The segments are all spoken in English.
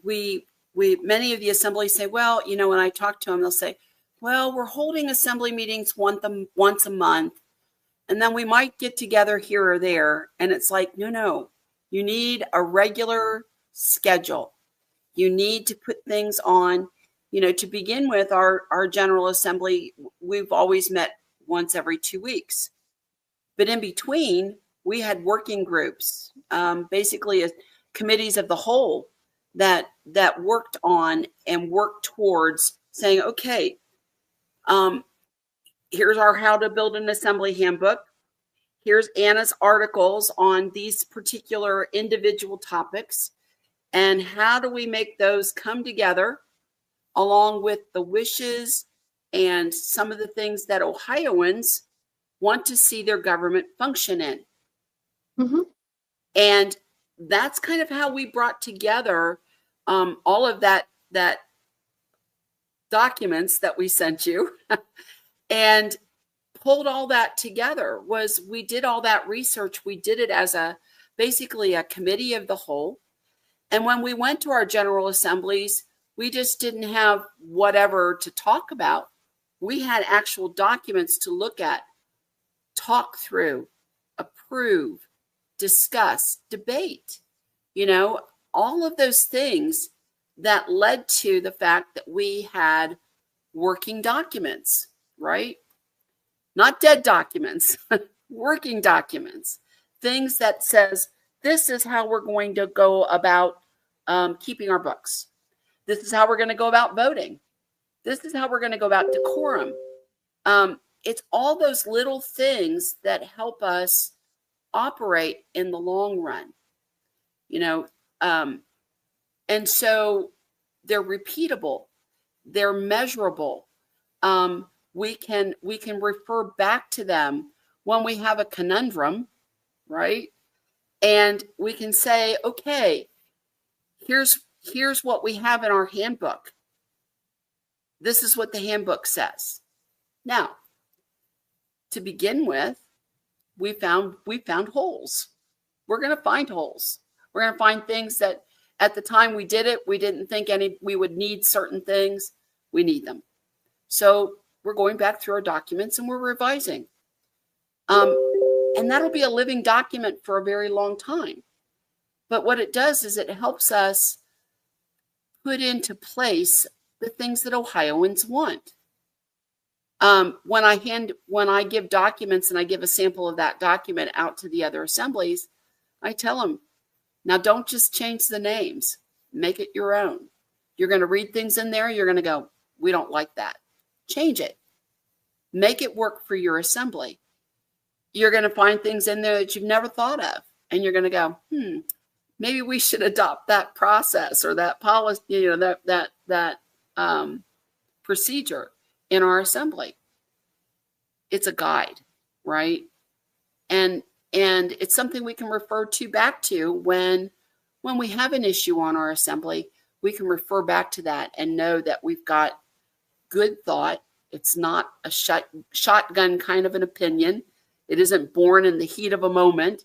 many of the assemblies say, well, you know, when I talk to them, they'll say, well, we're holding assembly meetings once a month, and then we might get together here or there. And it's like, no, you need a regular schedule. You need to put things on, you know, to begin with. Our General Assembly, we've always met once every 2 weeks. But in between, we had working groups, basically committees of the whole that worked on and worked towards saying, okay, here's our How to Build an Assembly Handbook. Here's Anna's articles on these particular individual topics. And how do we make those come together along with the wishes and some of the things that Ohioans want to see their government function in? Mm-hmm. And that's kind of how we brought together all of that documents that we sent you and pulled all that together. Was we did all that research. We did it as basically a committee of the whole. And when we went to our general assemblies, we just didn't have whatever to talk about. We had actual documents to look at, talk through, approve, discuss, debate, you know, all of those things that led to the fact that we had working documents, right? Not dead documents, working documents, things that says, this is how we're going to go about keeping our books. This is how we're going to go about voting. This is how we're going to go about decorum. It's all those little things that help us operate in the long run, you know. And so they're repeatable, they're measurable. We can refer back to them when we have a conundrum, right? And we can say, okay, here's what we have in our handbook. This is what the handbook says. Now, to begin with, we found holes. We're going to find holes. We're going to find things that at the time we did it, we didn't think we would need certain things. We need them. So we're going back through our documents and we're revising. And that'll be a living document for a very long time. But what it does is it helps us put into place the things that Ohioans want. When I give documents and I give a sample of that document out to the other assemblies, I tell them, now don't just change the names, make it your own. You're going to read things in there, you're going to go, we don't like that. Change it. Make it work for your assembly. You're going to find things in there that you've never thought of, and you're going to go, maybe we should adopt that process or that policy, you know, that procedure in our assembly. It's a guide, right? And it's something we can refer back to when we have an issue on our assembly. We can refer back to that and know that we've got good thought. It's not a shotgun kind of an opinion. It isn't born in the heat of a moment.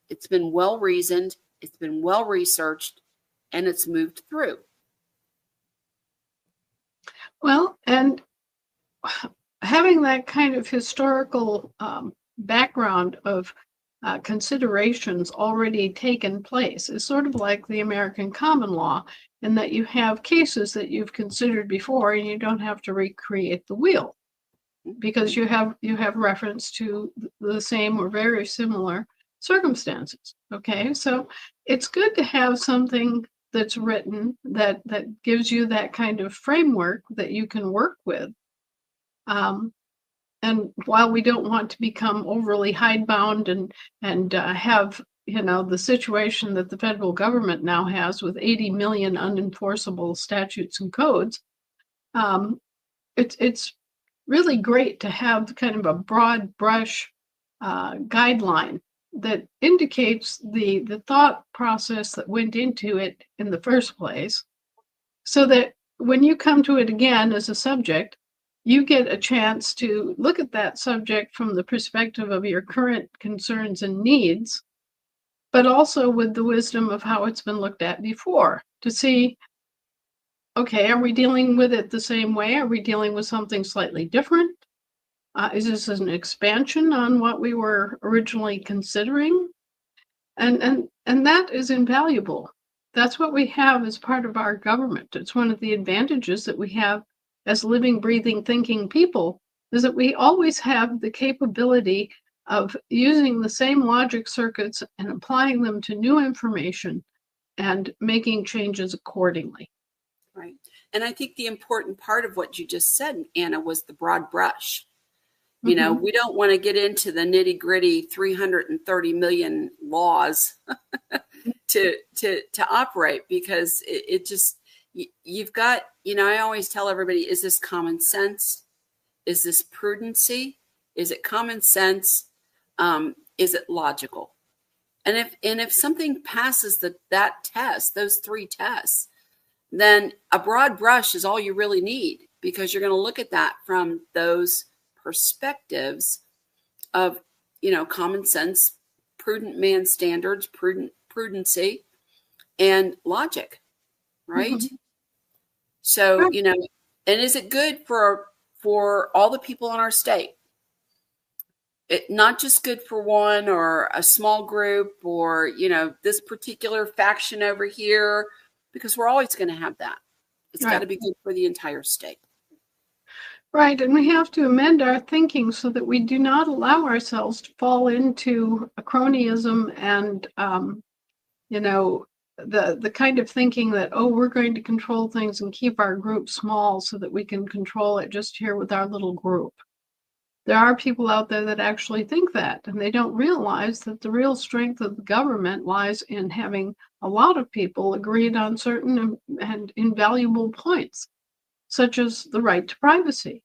It's been well reasoned, it's been well researched, and it's moved through. Well, and having that kind of historical background of considerations already taken place is sort of like the American common law, in that you have cases that you've considered before and you don't have to recreate the wheel because you have reference to the same or very similar circumstances. Okay, so it's good to have something that's written that gives you that kind of framework that you can work with. And while we don't want to become overly hidebound and have, you know, the situation that the federal government now has with 80 million unenforceable statutes and codes, it's really great to have kind of a broad brush guideline that indicates the thought process that went into it in the first place, so that when you come to it again as a subject, you get a chance to look at that subject from the perspective of your current concerns and needs, but also with the wisdom of how it's been looked at before, to see okay, are we dealing with it the same way? Are we dealing with something slightly different? Is this an expansion on what we were originally considering? And that is invaluable. That's what we have as part of our government. It's one of the advantages that we have as living, breathing, thinking people, is that we always have the capability of using the same logic circuits and applying them to new information and making changes accordingly. Right. And I think the important part of what you just said, Anna, was the broad brush. You know, we don't want to get into the nitty gritty 330 million laws to operate, because it just, you've got, you know, I always tell everybody, is this common sense? Is this prudency? Is it common sense? Is it logical? And if something passes that test, those three tests, then a broad brush is all you really need, because you're going to look at that from those perspectives of, you know, common sense, prudent man standards, prudency, and logic, right? So, you know, and is it good for all the people in our state? Not just good for one or a small group, or, you know, this particular faction over here, because we're always going to have that. It's got to be good for the entire state. Right, and we have to amend our thinking so that we do not allow ourselves to fall into a cronyism and, you know, the kind of thinking that, oh, we're going to control things and keep our group small so that we can control it just here with our little group. There are people out there that actually think that, and they don't realize that the real strength of the government lies in having a lot of people agreed on certain and invaluable points, such as the right to privacy.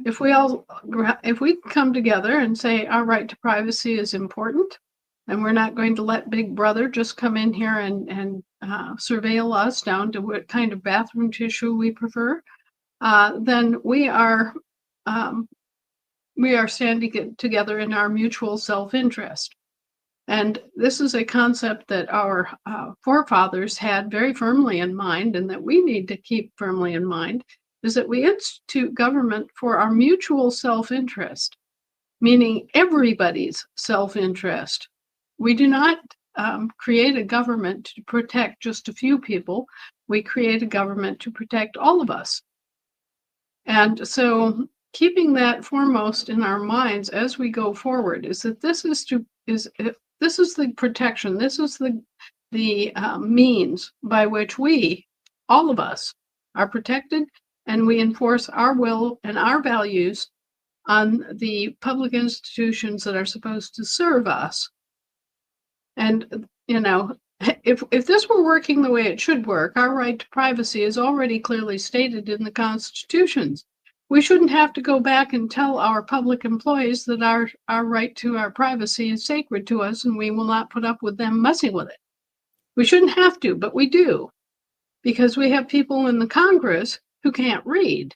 If we come together and say our right to privacy is important, and we're not going to let Big Brother just come in here and surveil us down to what kind of bathroom tissue we prefer, then we are standing together in our mutual self-interest. And this is a concept that our forefathers had very firmly in mind, and that we need to keep firmly in mind, is that we institute government for our mutual self-interest, meaning everybody's self-interest. We do not create a government to protect just a few people. We create a government to protect all of us. And so keeping that foremost in our minds as we go forward is that this is the protection. This is the means by which we, all of us, are protected, and we enforce our will and our values on the public institutions that are supposed to serve us. And, you know, if this were working the way it should work, our right to privacy is already clearly stated in the constitutions. We shouldn't have to go back and tell our public employees that our right to our privacy is sacred to us and we will not put up with them messing with it. We shouldn't have to, but we do, because we have people in the Congress who can't read.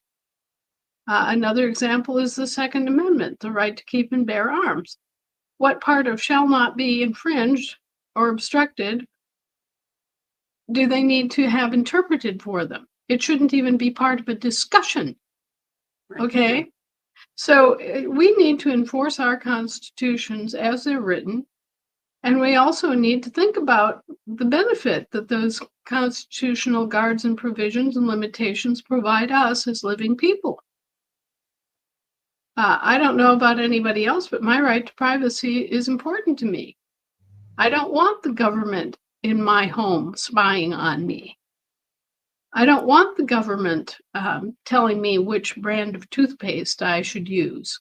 Another example is the Second Amendment, the right to keep and bear arms. What part of shall not be infringed or obstructed do they need to have interpreted for them? It shouldn't even be part of a discussion. Okay? So we need to enforce our constitutions as they're written, and we also need to think about the benefit that those constitutional guards and provisions and limitations provide us as living people. I don't know about anybody else, but my right to privacy is important to me. I don't want the government in my home spying on me. I don't want the government telling me which brand of toothpaste I should use.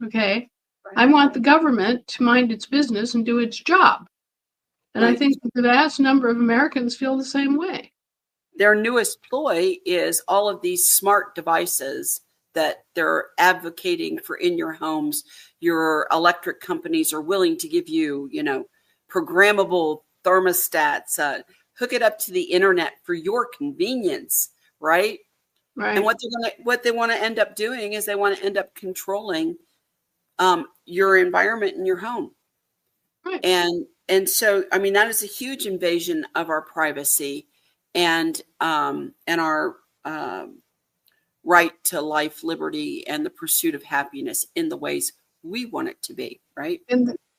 Okay? I want the government to mind its business and do its job. And I think the vast number of Americans feel the same way. Their newest ploy is all of these smart devices that they're advocating for in your homes. Your electric companies are willing to give you, you know, programmable thermostats, hook it up to the internet for your convenience, right? Right. And what they want to end up doing is they want to end up controlling your environment in your home. Right. And so, I mean, that is a huge invasion of our privacy. and our right to life, liberty, and the pursuit of happiness in the ways we want it to be, right?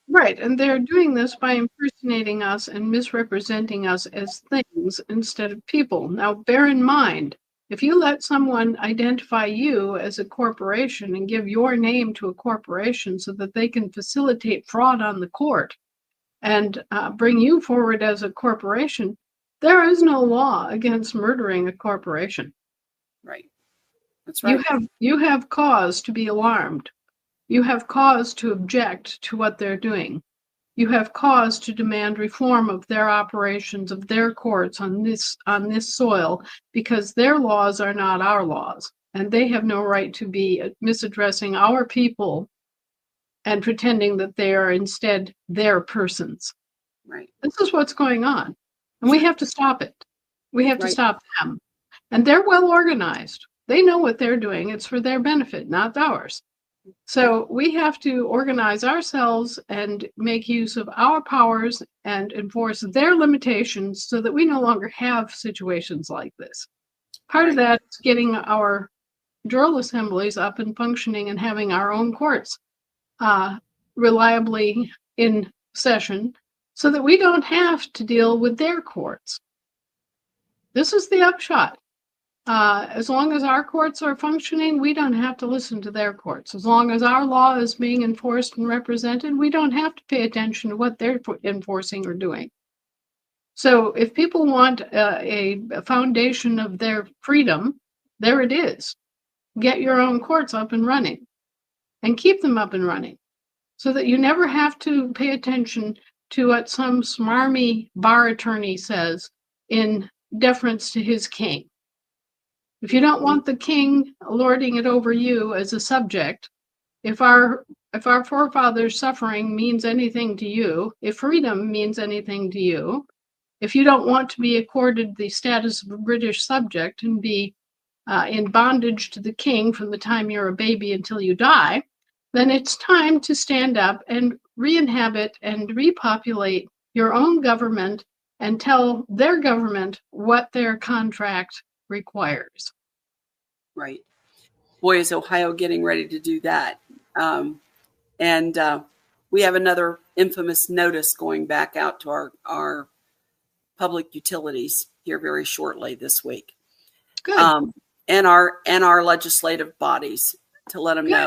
Right, and they're doing this by impersonating us and misrepresenting us as things instead of people. Now, bear in mind, if you let someone identify you as a corporation and give your name to a corporation so that they can facilitate fraud on the court and bring you forward as a corporation, there is no law against murdering a corporation. Right. That's right. You have cause to be alarmed. You have cause to object to what they're doing. You have cause to demand reform of their operations, of their courts on this soil, because their laws are not our laws, and they have no right to be misaddressing our people and pretending that they are instead their persons. Right. This is what's going on, and we have to stop it. We have to Right. stop them, and they're well organized. They know what they're doing. It's for their benefit, not ours. So we have to organize ourselves and make use of our powers and enforce their limitations so that we no longer have situations like this. Part of that is getting our drill assemblies up and functioning and having our own courts reliably in session so that we don't have to deal with their courts. This is the upshot. As long as our courts are functioning, we don't have to listen to their courts. As long as our law is being enforced and represented, we don't have to pay attention to what they're enforcing or doing. So if people want a foundation of their freedom, there it is. Get your own courts up and running and keep them up and running so that you never have to pay attention to what some smarmy bar attorney says in deference to his king. If you don't want the king lording it over you as a subject, if our forefathers' suffering means anything to you, if freedom means anything to you, if you don't want to be accorded the status of a British subject and be in bondage to the king from the time you're a baby until you die, then it's time to stand up and re-inhabit and repopulate your own government and tell their government what their contract requires. Right. Boy, is Ohio getting ready to do that. And we have another infamous notice going back out to our public utilities here very shortly this week. Good. And our legislative bodies to let them know